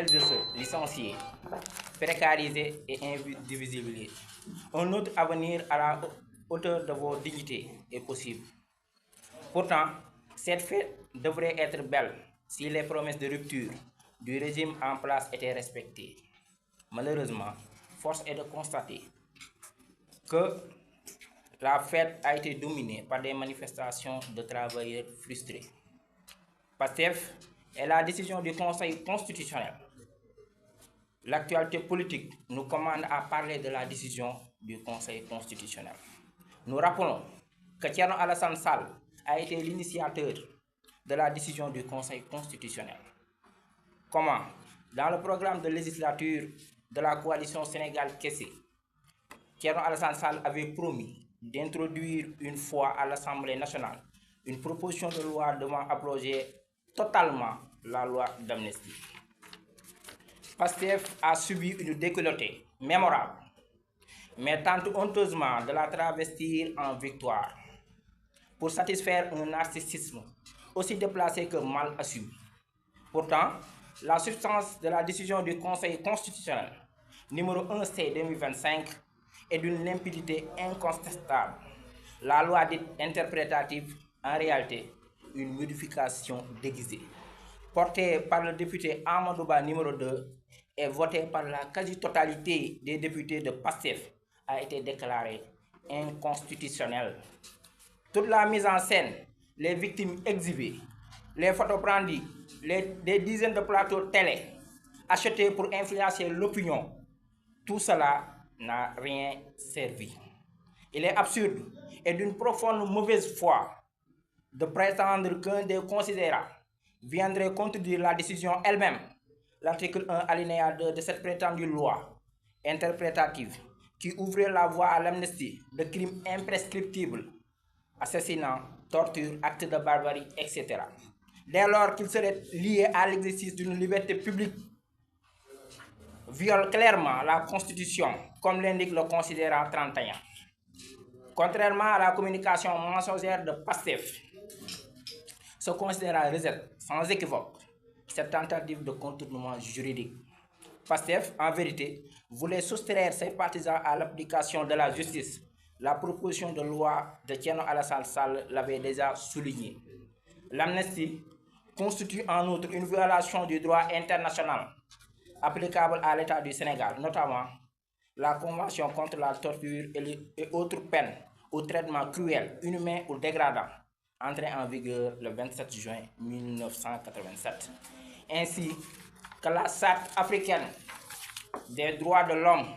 celles et ceux licenciés, précarisés et invisibilisés. Un autre avenir à la hauteur de vos dignités est possible. Pourtant, cette fête devrait être belle si les promesses de rupture du régime en place étaient respectées. Malheureusement, force est de constater que la fête a été dominée par des manifestations de travailleurs frustrés. PASTEF est la décision du Conseil constitutionnel. L'actualité politique nous commande à parler de la décision du Conseil constitutionnel. Nous rappelons que Thierno Alassane Sall a été l'initiateur de la décision du Conseil constitutionnel. Comment? Dans le programme de législature de la coalition Sénégal-Kessé, Thierno Alassane Sall avait promis d'introduire une fois à l'Assemblée nationale une proposition de loi devant abroger totalement la loi d'amnistie. PASTEF a subi une déculottée mémorable, mais tente honteusement de la travestir en victoire pour satisfaire un narcissisme aussi déplacé que mal assumé. Pourtant, la substance de la décision du Conseil constitutionnel numéro 1C 2025 est d'une limpidité incontestable. La loi dite interprétative, en réalité, une modification déguisée, portée par le député Amadouba numéro 2 et votée par la quasi-totalité des députés de PASTEF, a été déclarée inconstitutionnelle. Toute la mise en scène, les victimes exhibées, les photos brandies, des dizaines de plateaux télé achetés pour influencer l'opinion, tout cela n'a rien servi. Il est absurde et d'une profonde mauvaise foi de prétendre qu'un des considérants viendrait contredire la décision elle-même, l'article 1 alinéa 2 de cette prétendue loi interprétative qui ouvrait la voie à l'amnistie de crimes imprescriptibles, assassinats, torture, actes de barbarie, etc. Dès lors qu'il serait lié à l'exercice d'une liberté publique, viole clairement la Constitution, comme l'indique le considérant 31. Contrairement à la communication mensongère de PASTEF, ce considérant rejette sans équivoque cette tentative de contournement juridique. PASTEF, en vérité, voulait soustraire ses partisans à l'application de la justice. La proposition de loi de Thierno Alassane Sall l'avait déjà souligné. L'amnistie constitue en outre une violation du droit international applicable à l'État du Sénégal, notamment la Convention contre la torture et autres peines ou traitements cruels, inhumains ou dégradants, entrée en vigueur le 27 juin 1987, ainsi que la Charte africaine des droits de l'homme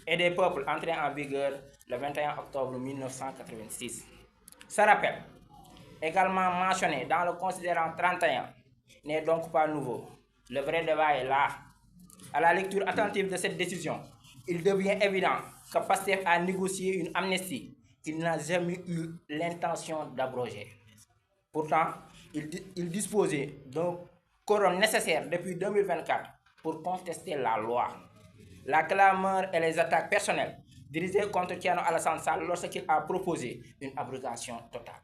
et des peuples, entrée en vigueur le 21 octobre 1986. Ce rappel, également mentionné dans le considérant 31, n'est donc pas nouveau. Le vrai débat est là. À la lecture attentive de cette décision, il devient évident que PASTEF a négocié une amnistie qu'il n'a jamais eu l'intention d'abroger. Pourtant, il disposait d'un quorum nécessaire depuis 2024 pour contester la loi. La clameur et les attaques personnelles dirigées contre Thierno Alassane Sall lorsqu'il a proposé une abrogation totale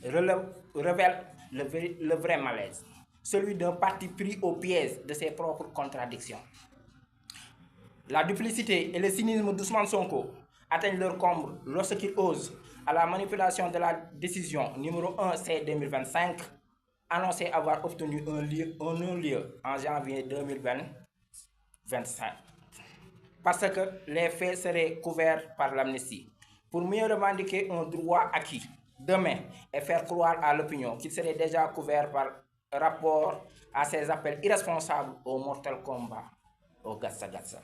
révèlent le vrai malaise, celui d'un parti pris au piège de ses propres contradictions. La duplicité et le cynisme d'Ousmane Sonko atteignent leur comble lorsqu'ils osent, à la manipulation de la décision numéro 1C 2025, annoncer avoir obtenu un non-lieu en janvier 2025. Parce que les faits seraient couverts par l'amnistie. Pour mieux revendiquer un droit acquis demain et faire croire à l'opinion qu'il serait déjà couvert par rapport à ces appels irresponsables au mortel combat, au Gatsa Gatsa.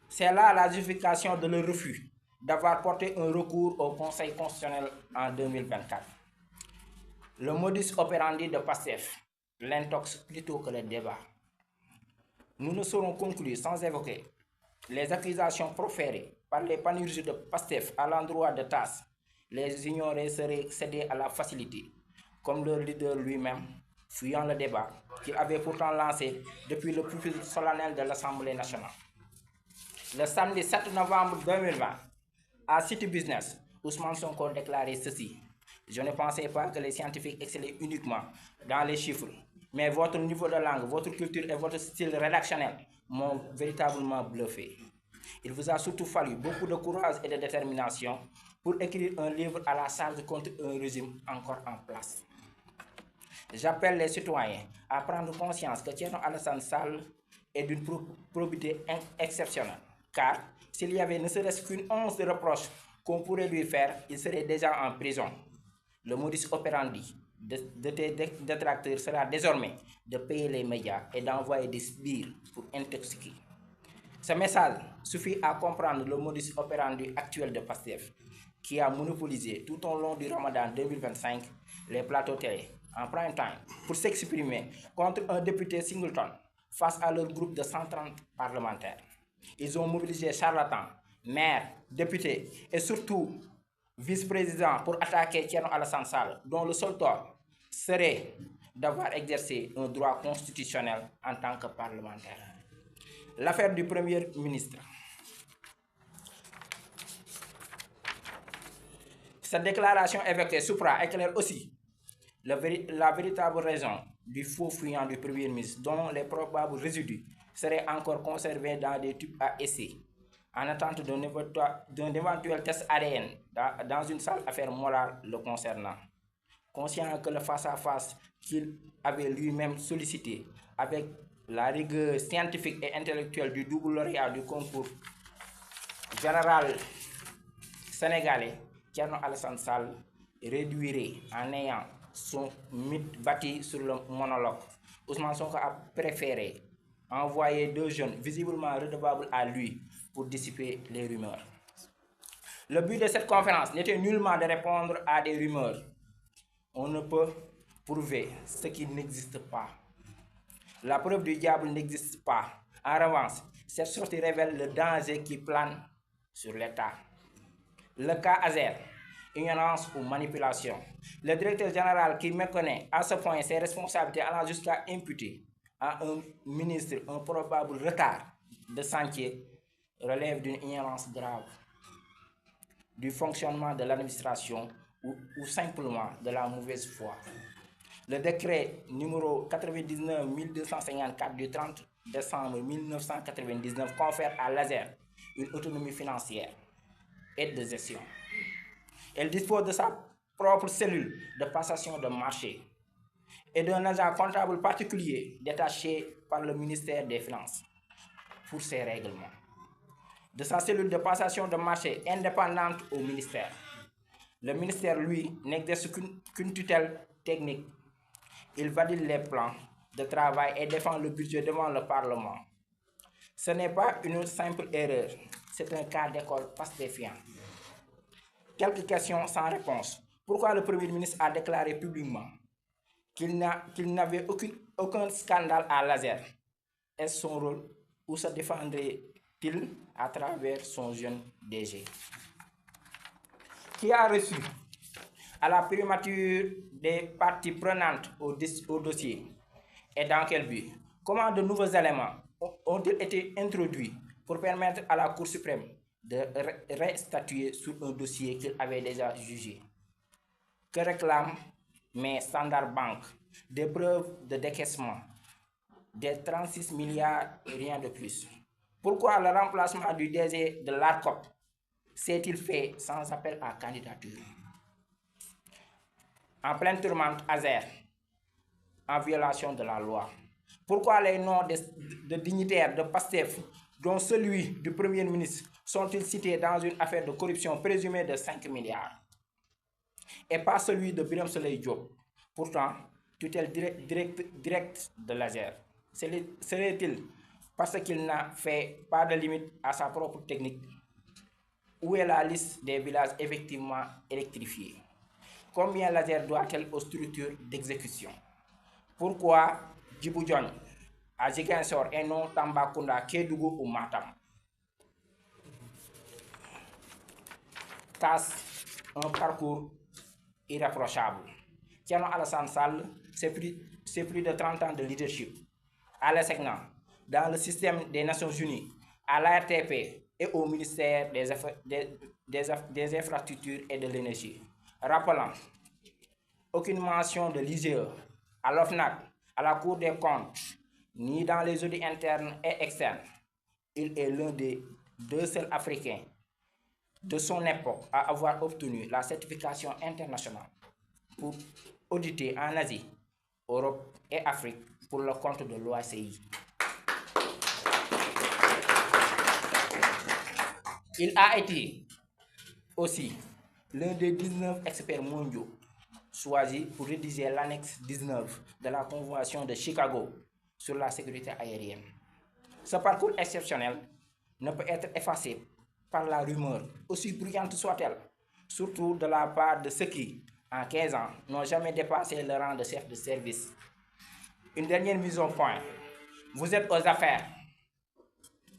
C'est là la justification de leur refus d'avoir porté un recours au Conseil constitutionnel en 2024. Le modus operandi de PASTEF l'intoxe plutôt que le débat. Nous ne saurons conclure sans évoquer les accusations proférées par les panurgistes de PASTEF à l'endroit de TAS. Les ignorés seraient cédés à la facilité, comme leur leader lui-même, fuyant le débat qu'il avait pourtant lancé depuis le pupitre solennel de l'Assemblée nationale. Le samedi 7 novembre 2020, à City Business, Ousmane Sonko déclarait ceci: « Je ne pensais pas que les scientifiques excellaient uniquement dans les chiffres, Mais votre niveau de langue, votre culture et votre style rédactionnel m'ont véritablement bluffé. Il vous a surtout fallu beaucoup de courage et de détermination pour écrire un livre à la charge contre un régime encore en place. J'appelle les citoyens à prendre conscience que Thierno Alassane Sall est d'une probité exceptionnelle. Car s'il y avait ne serait-ce qu'une once de reproche qu'on pourrait lui faire, il serait déjà en prison. Le modus operandi de tes détracteurs sera désormais de payer les médias et d'envoyer des sbires pour intoxiquer. Ce message suffit à comprendre le modus operandi actuel de Pastef, qui a monopolisé tout au long du Ramadan 2025 les plateaux télé en prime time pour s'exprimer contre un député singleton face à leur groupe de 130 parlementaires. Ils ont mobilisé charlatans, maires, députés et surtout vice-présidents pour attaquer Thierno Alassane Sall, dont le seul tort serait d'avoir exercé un droit constitutionnel en tant que parlementaire. L'affaire du Premier ministre. Cette déclaration évoquée supra éclaire aussi la véritable raison du faux fuyant du Premier ministre, dont les probables résidus seraient encore conservés dans des tubes à essai, en attente d'un éventuel test ADN dans une sale affaire morale le concernant. Conscient que le face-à-face qu'il avait lui-même sollicité avec la rigueur scientifique et intellectuelle du double lauréat du concours général sénégalais, Thierno Alassane Sall réduirait en ayant son mythe bâti sur le monologue. Ousmane Sonko a préféré envoyer deux jeunes visiblement redevables à lui pour dissiper les rumeurs. Le but de cette conférence n'était nullement de répondre à des rumeurs. On ne peut prouver ce qui n'existe pas. La preuve du diable n'existe pas. En revanche, cette sortie révèle le danger qui plane sur l'État. Le cas Azer, ignorance ou manipulation. Le directeur général qui méconnaît à ce point ses responsabilités allant jusqu'à imputer à un ministre un probable retard de chantier relève d'une ignorance grave du fonctionnement de l'administration ou simplement de la mauvaise foi. Le décret numéro 99-1254 du 30 décembre 1999 confère à l'ASER une autonomie financière et de gestion. Elle dispose de sa propre cellule de passation de marché et d'un agent comptable particulier détaché par le ministère des Finances pour ses règlements. De sa cellule de passation de marché indépendante au ministère. Le ministère, lui, n'exerce qu'une tutelle technique. Il valide les plans de travail et défend le budget devant le Parlement. Ce n'est pas une simple erreur, c'est un cas d'école pastéfien. Quelques questions sans réponse. Pourquoi le Premier ministre a déclaré publiquement qu'il n'avait aucun scandale à laser? Est-ce son rôle ou se défendrait-il à travers son jeune DG? Qui a reçu à la primature des parties prenantes au dossier et dans quel but? Comment de nouveaux éléments ont-ils été introduits pour permettre à la Cour suprême de restatuer sur un dossier qu'il avait déjà jugé? Que réclament mes Standard Bank? Des preuves de décaissement, des 36 milliards et rien de plus. Pourquoi le remplacement du DG de l'ARCOP s'est-il fait sans appel à candidature? En pleine tourmente, Azer, en violation de la loi. Pourquoi les noms de dignitaires de Pastef, dont celui du Premier ministre, sont-ils cités dans une affaire de corruption présumée de 5 milliards et pas celui de Birame Souleye Diop, pourtant tutelle directe de l'Azer? Serait-il parce qu'il n'a fait pas de limite à sa propre technique? Où est la liste des villages effectivement électrifiés? Combien l'Azer doit-elle aux structures d'exécution? Pourquoi Djibou Dione à Ziguinchor et non Tambacounda, Kédougou ou Matam? Tasse un parcours irréprochable. Thierno Alassane Sall, c'est plus de 30 ans de leadership à l'ESECNA, dans le système des Nations Unies, à l'ARTP et au ministère des Infrastructures et de l'Énergie. Rappelant aucune mention de l'IGE, à l'OFNAC, à la Cour des comptes, ni dans les audits internes et externes. Il est l'un des 2 seuls Africains de son époque à avoir obtenu la certification internationale pour auditer en Asie, Europe et Afrique pour le compte de l'OACI. Il a été aussi l'un des 19 experts mondiaux choisis pour rédiger l'annexe 19 de la Convention de Chicago sur la sécurité aérienne. Ce parcours exceptionnel ne peut être effacé par la rumeur, aussi bruyante soit-elle, surtout de la part de ceux qui, en 15 ans, n'ont jamais dépassé le rang de chef de service. Une dernière mise au point. Vous êtes aux affaires.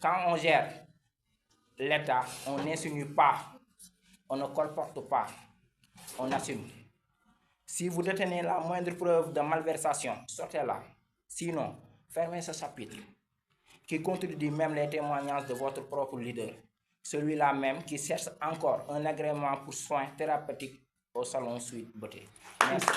Quand on gère l'État, on n'insinue pas, on ne colporte pas, on assume. Si vous détenez la moindre preuve de malversation, sortez-la. Sinon, fermez ce chapitre, qui contredit même les témoignages de votre propre leader, celui-là même qui cherche encore un agrément pour soins thérapeutiques au salon Suite Beauté. Merci.